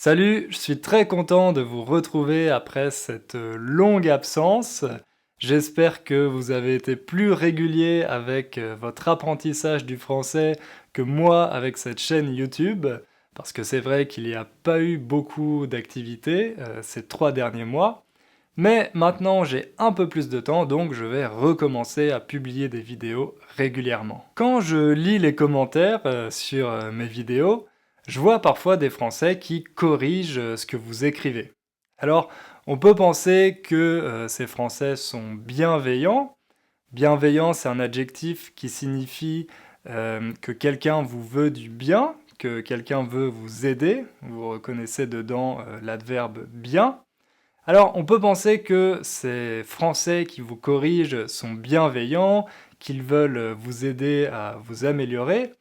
Salut, je suis très content de vous retrouver après cette longue absence. J'espère que vous avez été plus régulier avec votre apprentissage du français que moi avec cette chaîne YouTube, parce que c'est vrai qu'il n'y a pas eu beaucoup d'activités ces 3 derniers mois. Mais maintenant j'ai un peu plus de temps, donc je vais recommencer à publier des vidéos régulièrement. Quand je lis les commentaires sur mes vidéos, je vois parfois des Français qui corrigent ce que vous écrivez. Alors, on peut penser que ces Français sont bienveillants. Bienveillant, c'est un adjectif qui signifie que quelqu'un vous veut du bien, que quelqu'un veut vous aider. Vous reconnaissez dedans l'adverbe bien. Alors, on peut penser que ces Français qui vous corrigent sont bienveillants, qu'ils veulent vous aider à vous améliorer,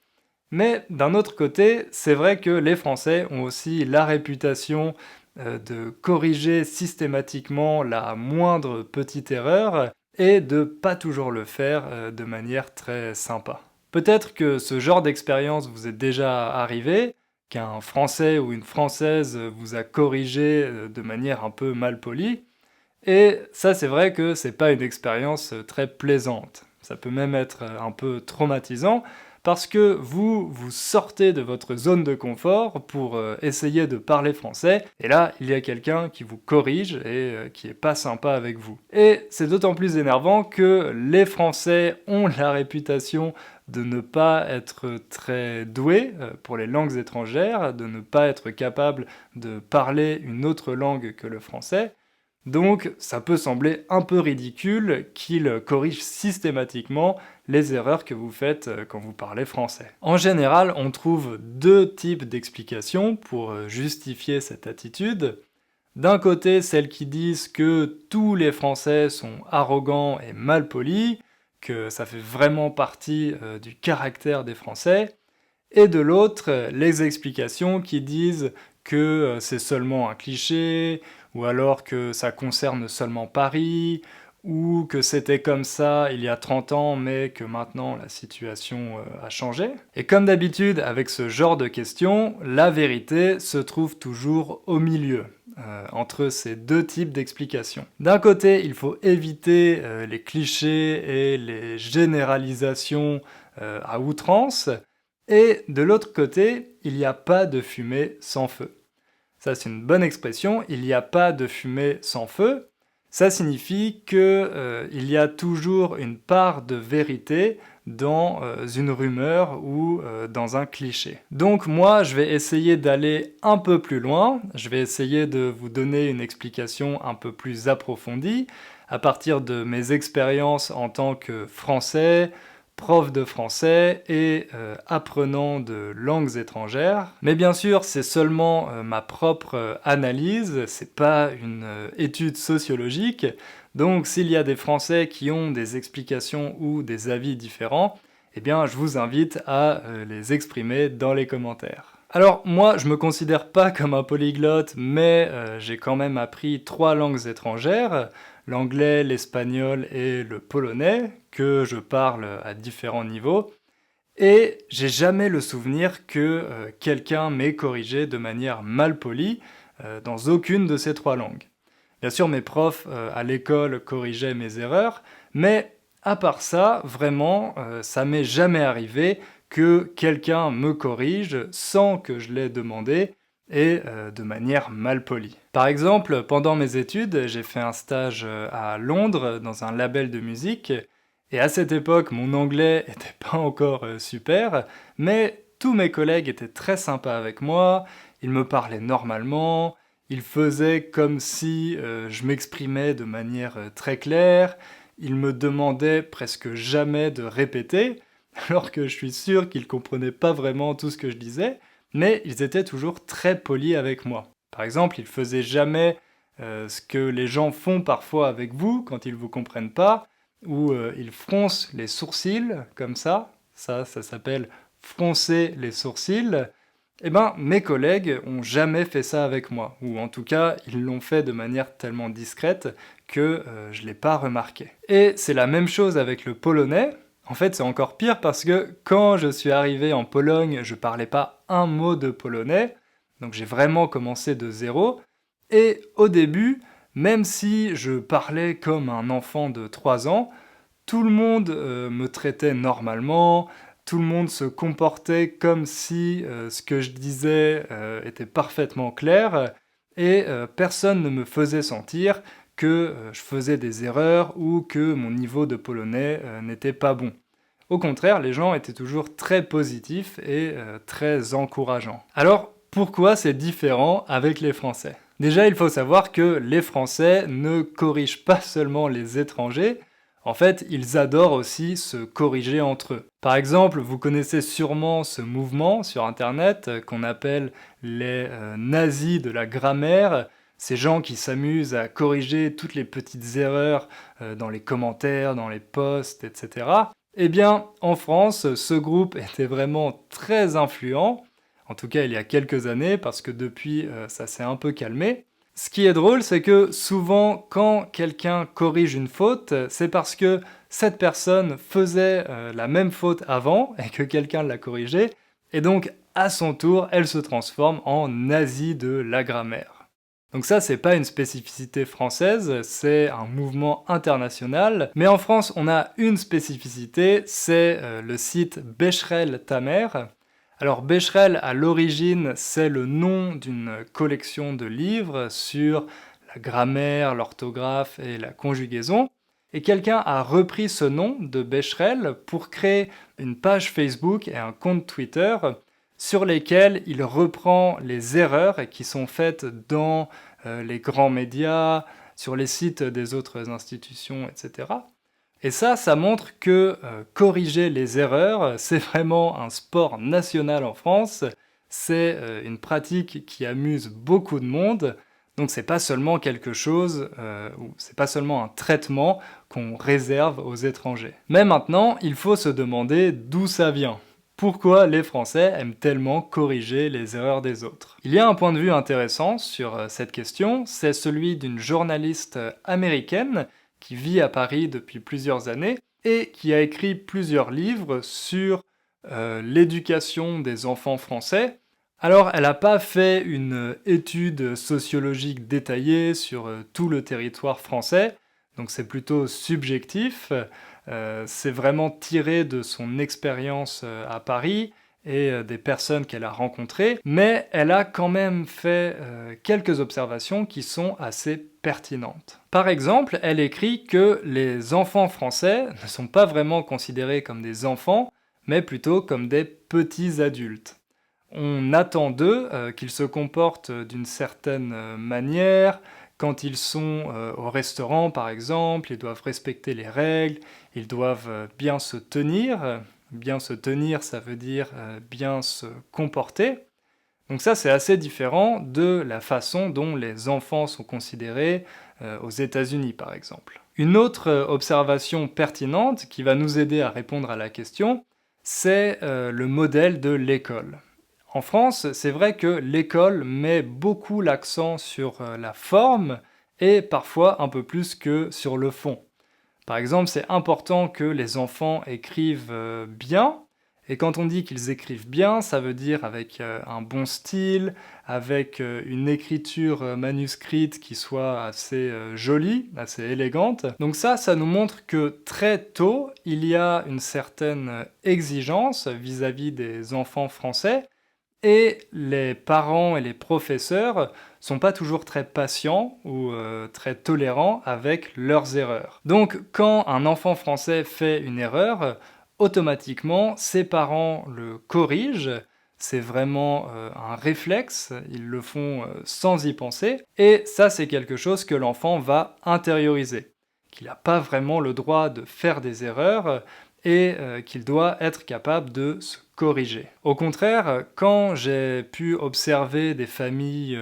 mais d'un autre côté, c'est vrai que les Français ont aussi la réputation de corriger systématiquement la moindre petite erreur et de pas toujours le faire de manière très sympa. Peut-être que ce genre d'expérience vous est déjà arrivé, qu'un Français ou une Française vous a corrigé de manière un peu malpolie, et ça c'est vrai que c'est pas une expérience très plaisante. Ça peut même être un peu traumatisant, parce que vous sortez de votre zone de confort pour essayer de parler français, et là, il y a quelqu'un qui vous corrige et qui est pas sympa avec vous. Et c'est d'autant plus énervant que les Français ont la réputation de ne pas être très doués pour les langues étrangères, de ne pas être capable de parler une autre langue que le français. Donc ça peut sembler un peu ridicule qu'il corrige systématiquement les erreurs que vous faites quand vous parlez français. En général, on trouve deux types d'explications pour justifier cette attitude. D'un côté, celles qui disent que tous les Français sont arrogants et malpolis, que ça fait vraiment partie du caractère des Français, et de l'autre, les explications qui disent que c'est seulement un cliché, ou alors que ça concerne seulement Paris, ou que c'était comme ça il y a 30 ans, mais que maintenant la situation a changé. Et comme d'habitude, avec ce genre de questions, la vérité se trouve toujours au milieu, entre ces deux types d'explications. D'un côté, il faut éviter les clichés et les généralisations à outrance, et de l'autre côté, il n'y a pas de fumée sans feu. Ça, c'est une bonne expression, il n'y a pas de fumée sans feu. Ça signifie que il y a toujours une part de vérité dans une rumeur ou dans un cliché. Donc moi, je vais essayer d'aller un peu plus loin, je vais essayer de vous donner une explication un peu plus approfondie à partir de mes expériences en tant que Français, prof de français et apprenant de langues étrangères. Mais bien sûr, c'est seulement ma propre analyse, c'est pas une étude sociologique, donc s'il y a des Français qui ont des explications ou des avis différents, eh bien je vous invite à les exprimer dans les commentaires. Alors moi, je me considère pas comme un polyglotte, mais j'ai quand même appris 3 langues étrangères, l'anglais, l'espagnol et le polonais, que je parle à différents niveaux, et j'ai jamais le souvenir que quelqu'un m'ait corrigé de manière malpolie dans aucune de ces 3 langues. Bien sûr, mes profs à l'école corrigeaient mes erreurs, mais à part ça, vraiment, ça m'est jamais arrivé que quelqu'un me corrige sans que je l'aie demandé et de manière malpolie. Par exemple, pendant mes études, j'ai fait un stage à Londres dans un label de musique, et à cette époque, mon anglais était pas encore super, mais tous mes collègues étaient très sympas avec moi, ils me parlaient normalement, ils faisaient comme si je m'exprimais de manière très claire, ils me demandaient presque jamais de répéter, alors que je suis sûr qu'ils comprenaient pas vraiment tout ce que je disais, mais ils étaient toujours très polis avec moi. Par exemple, ils faisaient jamais ce que les gens font parfois avec vous quand ils vous comprennent pas, où ils froncent les sourcils, comme ça s'appelle froncer les sourcils. Eh ben, mes collègues ont jamais fait ça avec moi, ou en tout cas, ils l'ont fait de manière tellement discrète que je l'ai pas remarqué. Et c'est la même chose avec le polonais. En fait, c'est encore pire parce que quand je suis arrivé en Pologne, je parlais pas un mot de polonais, Donc j'ai vraiment commencé de zéro. Et au début, même si je parlais comme un enfant de 3 ans, tout le monde me traitait normalement, tout le monde se comportait comme si ce que je disais était parfaitement clair, et personne ne me faisait sentir que je faisais des erreurs ou que mon niveau de polonais n'était pas bon. Au contraire, les gens étaient toujours très positifs et très encourageants. Alors, pourquoi c'est différent avec les Français? Déjà, il faut savoir que les Français ne corrigent pas seulement les étrangers, en fait, ils adorent aussi se corriger entre eux. Par exemple, vous connaissez sûrement ce mouvement sur Internet qu'on appelle les nazis de la grammaire. Ces gens qui s'amusent à corriger toutes les petites erreurs dans les commentaires, dans les posts, etc. Eh bien, en France, ce groupe était vraiment très influent, en tout cas il y a quelques années, parce que depuis ça s'est un peu calmé. Ce qui est drôle, c'est que souvent, quand quelqu'un corrige une faute, c'est parce que cette personne faisait la même faute avant et que quelqu'un l'a corrigée, et donc à son tour, elle se transforme en nazi de la grammaire. Donc ça, c'est pas une spécificité française, c'est un mouvement international. Mais en France, on a une spécificité, c'est le site Becherel Tamer. Alors Becherel, à l'origine, c'est le nom d'une collection de livres sur la grammaire, l'orthographe et la conjugaison. Et quelqu'un a repris ce nom de Becherel pour créer une page Facebook et un compte Twitter sur lesquels il reprend les erreurs qui sont faites dans les grands médias, sur les sites des autres institutions, etc. Et ça montre que corriger les erreurs, c'est vraiment un sport national en France, c'est une pratique qui amuse beaucoup de monde, donc c'est pas seulement quelque chose, ou c'est pas seulement un traitement qu'on réserve aux étrangers. Mais maintenant, il faut se demander d'où ça vient. Pourquoi les Français aiment tellement corriger les erreurs des autres? Il y a un point de vue intéressant sur cette question, c'est celui d'une journaliste américaine qui vit à Paris depuis plusieurs années et qui a écrit plusieurs livres sur l'éducation des enfants français. Alors, elle n'a pas fait une étude sociologique détaillée sur tout le territoire français, donc c'est plutôt subjectif. C'est vraiment tiré de son expérience à Paris et des personnes qu'elle a rencontrées, mais elle a quand même fait quelques observations qui sont assez pertinentes. Par exemple, elle écrit que les enfants français ne sont pas vraiment considérés comme des enfants, mais plutôt comme des petits adultes. On attend d'eux qu'ils se comportent d'une certaine manière. Quand ils sont au restaurant, par exemple, ils doivent respecter les règles, ils doivent bien se tenir. Bien se tenir, ça veut dire bien se comporter. Donc ça, c'est assez différent de la façon dont les enfants sont considérés aux États-Unis, par exemple. Une autre observation pertinente qui va nous aider à répondre à la question, c'est le modèle de l'école. En France, c'est vrai que l'école met beaucoup l'accent sur la forme et parfois un peu plus que sur le fond. Par exemple, c'est important que les enfants écrivent bien, et quand on dit qu'ils écrivent bien, ça veut dire avec un bon style, avec une écriture manuscrite qui soit assez jolie, assez élégante. Donc ça nous montre que très tôt, il y a une certaine exigence vis-à-vis des enfants français, et les parents et les professeurs sont pas toujours très patients ou très tolérants avec leurs erreurs. Donc quand un enfant français fait une erreur, automatiquement ses parents le corrigent, c'est vraiment un réflexe, ils le font sans y penser, et ça c'est quelque chose que l'enfant va intérioriser, qu'il n'a pas vraiment le droit de faire des erreurs, et qu'il doit être capable de se corriger. Au contraire, quand j'ai pu observer des familles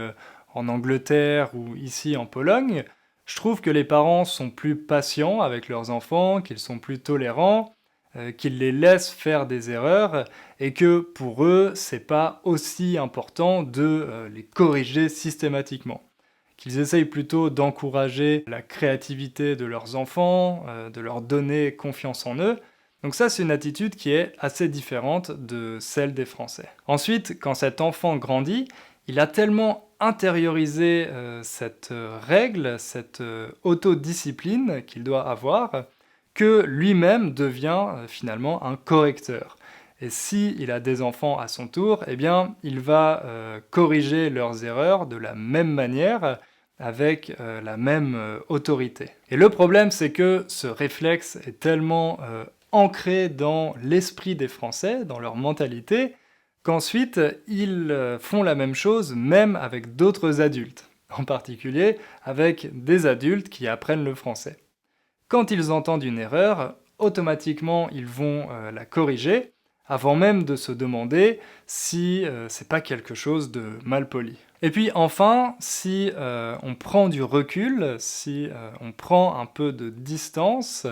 en Angleterre ou ici en Pologne, je trouve que les parents sont plus patients avec leurs enfants, qu'ils sont plus tolérants, qu'ils les laissent faire des erreurs, et que pour eux, c'est pas aussi important de les corriger systématiquement. Qu'ils essayent plutôt d'encourager la créativité de leurs enfants, de leur donner confiance en eux. Donc ça, c'est une attitude qui est assez différente de celle des Français. Ensuite, quand cet enfant grandit, il a tellement intériorisé cette règle, cette autodiscipline qu'il doit avoir, que lui-même devient finalement un correcteur. Et s'il a des enfants à son tour, eh bien, il va corriger leurs erreurs de la même manière, avec la même autorité. Et le problème, c'est que ce réflexe est tellement ancré dans l'esprit des Français, dans leur mentalité, qu'ensuite, ils font la même chose même avec d'autres adultes, en particulier avec des adultes qui apprennent le français. Quand ils entendent une erreur, automatiquement, ils vont la corriger, avant même de se demander si c'est pas quelque chose de mal poli. Et puis enfin, si on prend du recul, si on prend un peu de distance,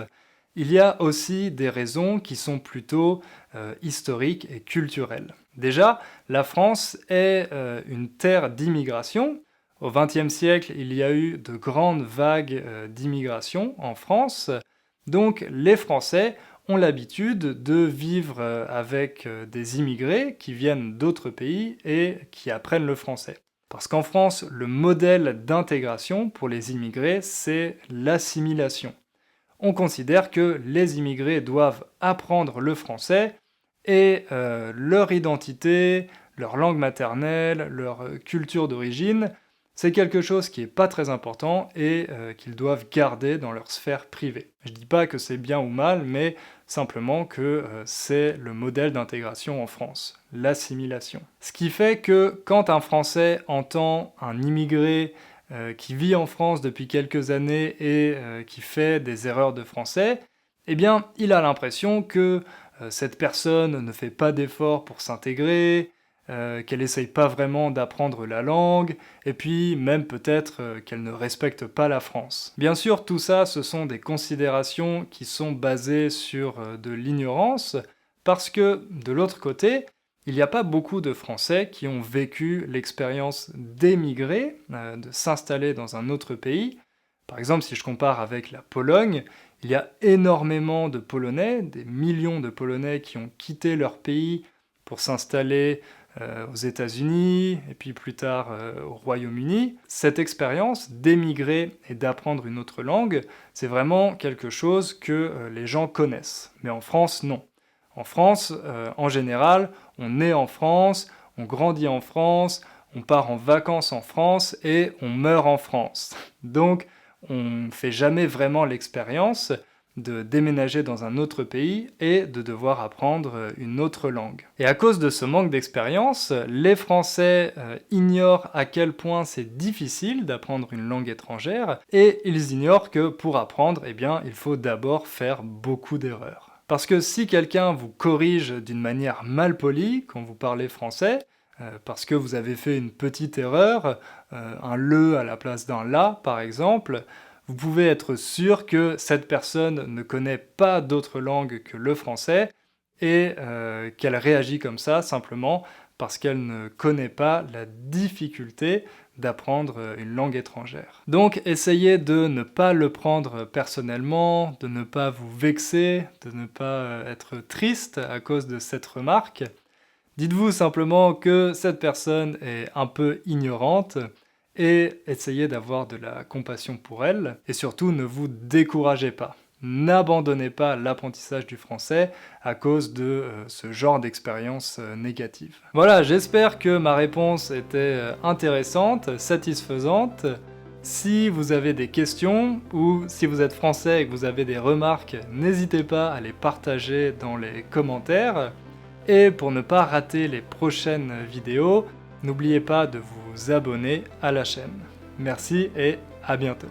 il y a aussi des raisons qui sont plutôt historiques et culturelles. Déjà, la France est une terre d'immigration. Au XXe siècle, il y a eu de grandes vagues d'immigration en France, donc les Français ont l'habitude de vivre avec des immigrés qui viennent d'autres pays et qui apprennent le français. Parce qu'en France, le modèle d'intégration pour les immigrés, c'est l'assimilation. On considère que les immigrés doivent apprendre le français et leur identité, leur langue maternelle, leur culture d'origine, c'est quelque chose qui n'est pas très important et qu'ils doivent garder dans leur sphère privée. Je ne dis pas que c'est bien ou mal, mais simplement que c'est le modèle d'intégration en France, l'assimilation. Ce qui fait que quand un Français entend un immigré qui vit en France depuis quelques années et qui fait des erreurs de français, eh bien, il a l'impression que cette personne ne fait pas d'efforts pour s'intégrer, qu'elle essaye pas vraiment d'apprendre la langue, et puis même peut-être qu'elle ne respecte pas la France. Bien sûr, tout ça, ce sont des considérations qui sont basées sur de l'ignorance, parce que, de l'autre côté, il n'y a pas beaucoup de Français qui ont vécu l'expérience d'émigrer, de s'installer dans un autre pays. Par exemple, si je compare avec la Pologne, il y a énormément de Polonais, des millions de Polonais qui ont quitté leur pays pour s'installer aux États-Unis, et puis plus tard au Royaume-Uni. Cette expérience d'émigrer et d'apprendre une autre langue, c'est vraiment quelque chose que les gens connaissent. Mais en France, non. En France, en général, on naît en France, on grandit en France, on part en vacances en France et on meurt en France. Donc, on ne fait jamais vraiment l'expérience de déménager dans un autre pays et de devoir apprendre une autre langue. Et à cause de ce manque d'expérience, les Français ignorent à quel point c'est difficile d'apprendre une langue étrangère et ils ignorent que pour apprendre, eh bien, il faut d'abord faire beaucoup d'erreurs. Parce que si quelqu'un vous corrige d'une manière mal polie quand vous parlez français, parce que vous avez fait une petite erreur, un le à la place d'un la par exemple, vous pouvez être sûr que cette personne ne connaît pas d'autre langue que le français et qu'elle réagit comme ça simplement parce qu'elle ne connaît pas la difficulté d'apprendre une langue étrangère. Donc essayez de ne pas le prendre personnellement, de ne pas vous vexer, de ne pas être triste à cause de cette remarque. Dites-vous simplement que cette personne est un peu ignorante et essayez d'avoir de la compassion pour elle. Et surtout, ne vous découragez pas. N'abandonnez pas l'apprentissage du français à cause de ce genre d'expérience négative. Voilà, j'espère que ma réponse était intéressante, satisfaisante. Si vous avez des questions ou si vous êtes français et que vous avez des remarques, n'hésitez pas à les partager dans les commentaires. Et pour ne pas rater les prochaines vidéos, n'oubliez pas de vous abonner à la chaîne. Merci et à bientôt.